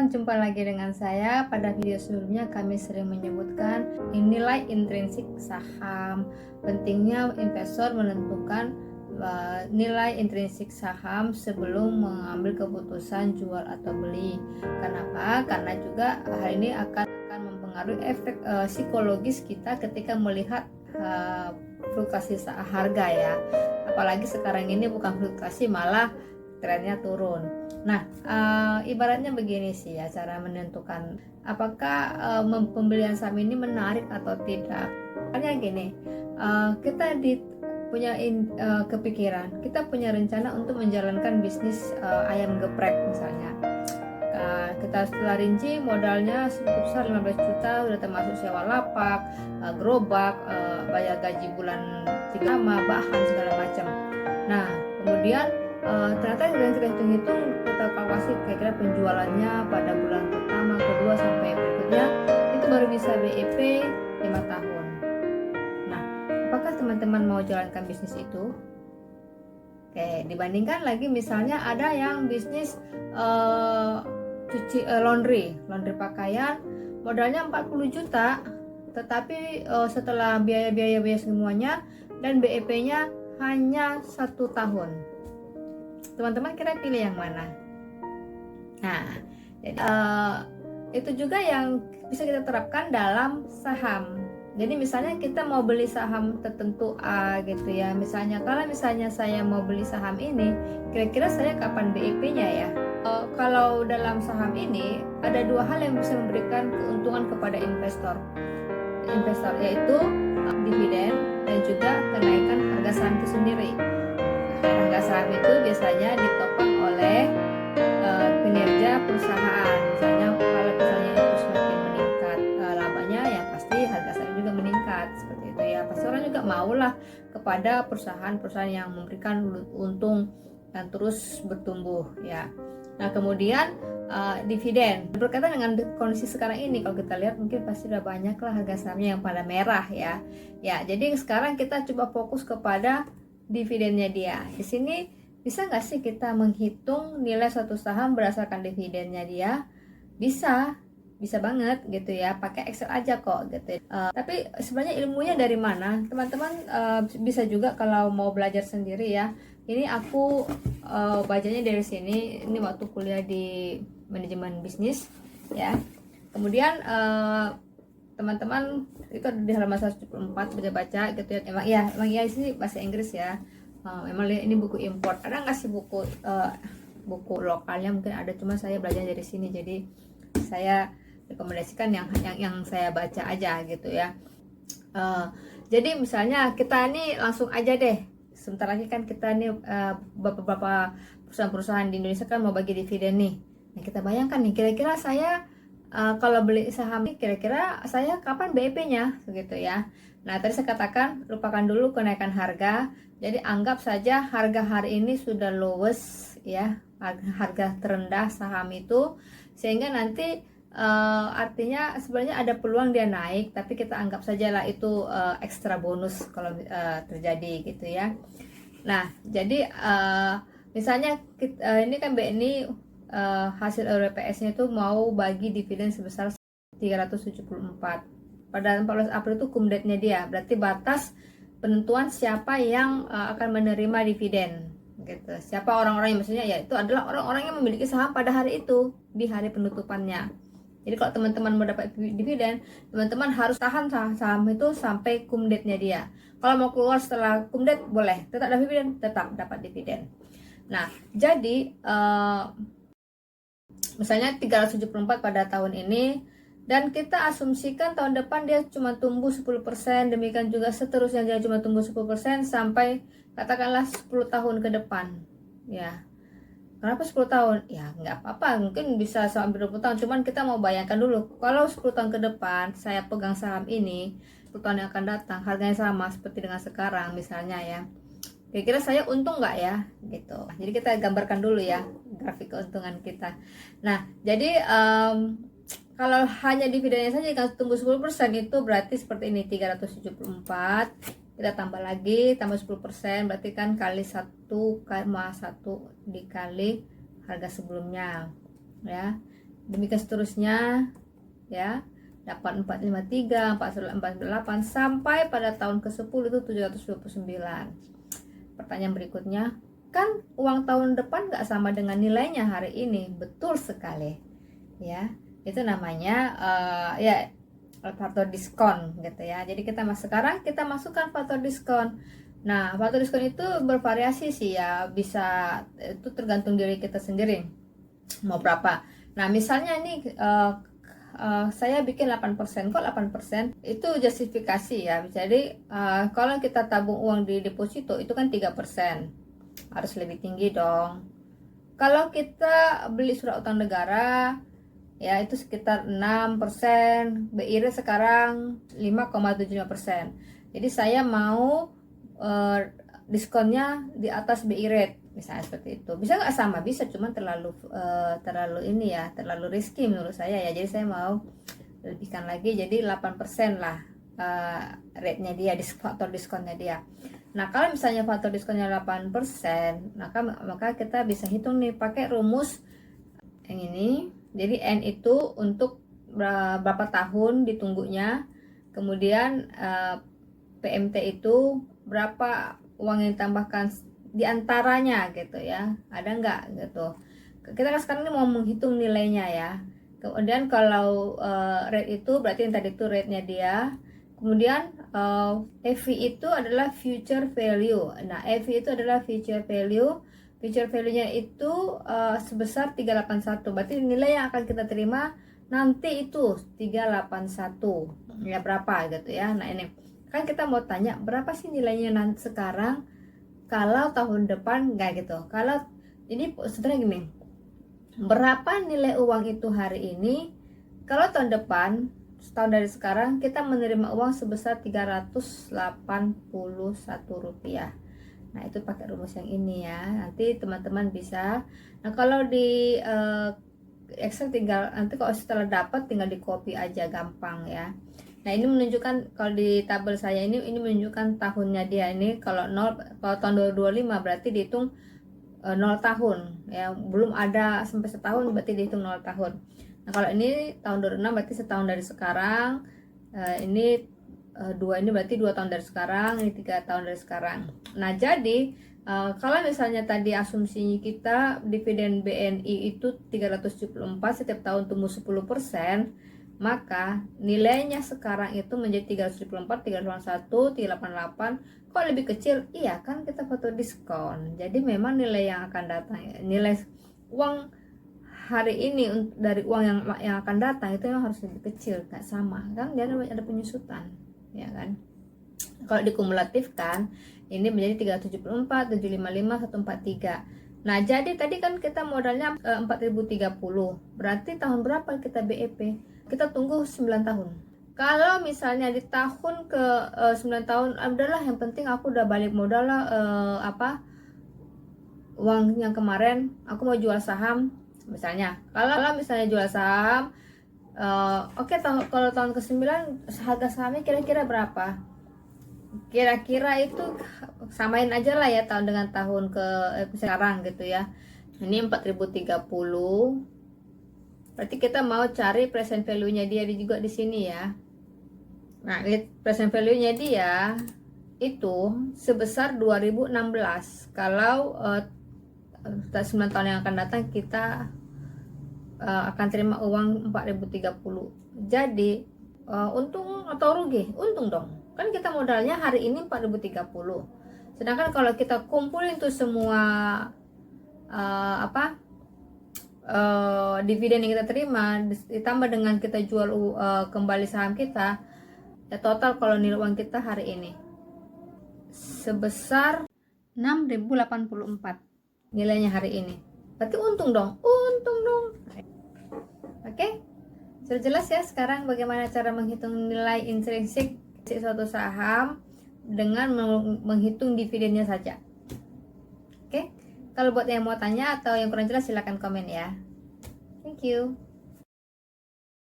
teman-teman, jumpa lagi dengan saya. Pada video sebelumnya kami sering menyebutkan nilai intrinsik saham. Pentingnya investor menentukan nilai intrinsik saham sebelum mengambil keputusan jual atau beli. Kenapa? Karena juga hal ini akan mempengaruhi efek psikologis kita ketika melihat fluktuasi harga ya. Apalagi sekarang ini bukan fluktuasi, malah trennya turun. Nah, ibaratnya begini sih ya cara menentukan apakah pembelian saham ini menarik atau tidak. Hanya gini, kita punya kepikiran, kita punya rencana untuk menjalankan bisnis ayam geprek misalnya. Kita setelah rinci modalnya sebesar 15 juta, sudah termasuk sewa lapak, gerobak, bayar gaji bulan 3 lama, bahan segala macam. Nah, kemudian ternyata dengan kita hitung-hitung, kita kalkulasi kira-kira penjualannya pada bulan pertama, kedua sampai berikutnya itu baru bisa BEP 5 tahun. Nah, apakah teman-teman mau jalankan bisnis itu? Oke, dibandingkan lagi misalnya ada yang bisnis laundry pakaian, modalnya 40 juta, tetapi setelah biaya semuanya dan BEP-nya hanya 1 tahun. Teman-teman kira pilih yang mana? Nah, jadi itu juga yang bisa kita terapkan dalam saham. Jadi misalnya kita mau beli saham tertentu A gitu ya. Misalnya kalau saya mau beli saham ini, kira-kira saya kapan BEP-nya ya? Kalau dalam saham ini ada 2 hal yang bisa memberikan keuntungan kepada investor yaitu dividen dan juga kenaikan harga saham itu sendiri. Harga saham itu biasanya ditopang oleh kinerja perusahaan. Misalnya kalau misalnya itu semakin meningkat labanya, ya pasti harga saham juga meningkat seperti itu ya. Pasti orang juga maulah kepada perusahaan-perusahaan yang memberikan untung dan terus bertumbuh ya. Nah, kemudian dividen berkaitan dengan kondisi sekarang ini, kalau kita lihat mungkin pasti sudah banyak lah harga sahamnya yang pada merah ya. Ya, jadi sekarang kita coba fokus kepada dividennya dia. Di sini bisa nggak sih kita menghitung nilai satu saham berdasarkan dividennya dia? Bisa banget gitu ya, pakai Excel aja kok gitu. Tapi sebenarnya ilmunya dari mana? Teman-teman bisa juga kalau mau belajar sendiri ya. Ini aku bacanya dari sini. Ini waktu kuliah di manajemen bisnis ya. Kemudian teman-teman itu ada di halaman 174 baca-baca gitu ya. Emang iya sih bahasa Inggris ya. Emang ini buku import. Ada nggak sih buku lokalnya? Mungkin ada, cuma saya belajar dari sini. Jadi saya rekomendasikan yang saya baca aja gitu ya. Jadi misalnya kita ini langsung aja deh. Sebentar lagi kan kita nih beberapa perusahaan-perusahaan di Indonesia kan mau bagi dividen nih. Nah, kita bayangkan nih kira-kira saya kalau beli saham ini kira-kira saya kapan BEP-nya gitu ya. Nah, tadi saya katakan lupakan dulu kenaikan harga. Jadi anggap saja harga hari ini sudah lowest ya, harga terendah saham itu, sehingga nanti artinya sebenarnya ada peluang dia naik, tapi kita anggap saja lah itu ekstra bonus kalau terjadi gitu ya. Nah, jadi misalnya ini kan BNI hasil RPS-nya itu mau bagi dividen sebesar 374. Pada 14 April itu cum date-nya dia, berarti batas penentuan siapa yang akan menerima dividen gitu. Siapa orang-orang yang maksudnya ya itu adalah orang-orang yang memiliki saham pada hari itu, di hari penutupannya. Jadi kalau teman-teman mau dapat dividen, teman-teman harus tahan saham itu sampai cum date-nya dia. Kalau mau keluar setelah cum date boleh, tetap dapat dividen, tetap dapat dividen. Nah, jadi misalnya 374 pada tahun ini, dan kita asumsikan tahun depan dia cuma tumbuh 10%, demikian juga seterusnya dia cuma tumbuh 10% sampai katakanlah 10 tahun ke depan. Ya. Kenapa 10 tahun? Ya nggak apa-apa, mungkin bisa sampai 20 tahun. Cuman kita mau bayangkan dulu, kalau 10 tahun ke depan saya pegang saham ini, 10 tahun yang akan datang, harganya sama seperti dengan sekarang misalnya ya. Kira-kira saya untung nggak ya? Gitu. Jadi kita gambarkan dulu ya, grafik keuntungan kita. Nah, jadi kalau hanya dividennya saja kalau tumbuh 10% itu berarti seperti ini, 374. Kita tambah lagi, tambah 10%, berarti kan kali 1,1 dikali harga sebelumnya ya. demikian seterusnya ya, dapat 453, 448 sampai pada tahun ke-10 itu 729. Pertanyaan berikutnya, kan uang tahun depan nggak sama dengan nilainya hari ini. Betul sekali ya, itu namanya ya faktor diskon gitu ya. Jadi sekarang kita masukkan faktor diskon. Nah, faktor diskon itu bervariasi sih ya, bisa itu tergantung diri kita sendiri mau berapa. Nah, misalnya ini saya bikin 8%, kok 8%? Itu justifikasi ya. Jadi kalau kita tabung uang di deposito itu kan 3%. Harus lebih tinggi dong. Kalau kita beli surat utang negara ya itu sekitar 6%, BI rate sekarang 5,75%. Jadi saya mau diskonnya di atas BI rate, misalnya seperti itu. Bisa nggak sama? Bisa, cuman terlalu ini ya, terlalu risky menurut saya ya. Jadi saya mau lebihkan lagi, jadi 8% lah rate-nya dia, faktor diskonnya dia. Nah, kalau misalnya faktor diskonnya 8%, maka kita bisa hitung nih pakai rumus yang ini. Jadi N itu untuk berapa tahun ditunggunya, kemudian PMT itu berapa uang yang ditambahkan diantaranya gitu ya, ada nggak gitu. Kita sekarang ini mau menghitung nilainya ya. Kemudian kalau rate itu berarti yang tadi itu rate-nya dia. Kemudian EV itu adalah future value. Nah, EV itu adalah future value. Future value-nya itu sebesar 381. Berarti nilai yang akan kita terima nanti itu 381. Ya berapa gitu ya. Nah, ini kan kita mau tanya berapa sih nilainya nanti sekarang kalau tahun depan enggak gitu. Kalau ini sebenarnya gini. Berapa nilai uang itu hari ini? Kalau tahun depan, setahun dari sekarang kita menerima uang sebesar 381 rupiah. Nah, itu pakai rumus yang ini ya. Nanti teman-teman bisa. Nah, kalau di Excel tinggal nanti kalau setelah dapat tinggal di copy aja, gampang ya. Nah, ini menunjukkan kalau di tabel saya ini menunjukkan tahunnya dia. Ini kalau tahun 2025 berarti dihitung 0 tahun ya, belum ada sampai setahun berarti dihitung 0 tahun. Nah, kalau ini tahun 2006 berarti setahun dari sekarang. Ini 2 ini berarti 2 tahun dari sekarang, ini 3 tahun dari sekarang. Nah, jadi kalau misalnya tadi asumsinya kita dividen BNI itu 374, setiap tahun tumbuh 10%, maka nilainya sekarang itu menjadi 374, 381, 388. Kok lebih kecil? Iya kan, kita foto diskon. Jadi memang nilai yang akan datang, nilai uang hari ini dari uang yang akan datang itu memang harus lebih kecil, nggak sama kan, dia ada penyusutan ya kan. Kalau dikumulatifkan ini menjadi 374, 755, 143. Nah, jadi tadi kan kita modalnya 4030. Berarti tahun berapa kita BEP? Kita tunggu 9 tahun. Kalau misalnya di tahun ke 9 tahun, adalah yang penting aku udah balik modal lah, uang yang kemarin aku mau jual saham misalnya. Kalau misalnya jual saham, oke, kalau tahun ke-9 harga sahamnya kira-kira berapa? Kira-kira itu samain aja lah ya tahun dengan tahun ke sekarang gitu ya. Ini 4030. Berarti kita mau cari present value-nya dia juga di sini ya. Nah, present value-nya dia itu sebesar 2016. Kalau 9 tahun yang akan datang kita akan terima uang 4030. Jadi untung atau rugi? Untung dong. Kan kita modalnya hari ini 4030. Sedangkan kalau kita kumpulin tuh semua dividen yang kita terima ditambah dengan kita jual kembali saham kita, ya total kalau nilai uang kita hari ini sebesar 6084 nilainya hari ini. Berarti untung dong. Oke, sudah jelas ya sekarang bagaimana cara menghitung nilai intrinsik suatu saham dengan menghitung dividennya saja. Oke, kalau buat yang mau tanya atau yang kurang jelas silahkan komen ya. Thank you.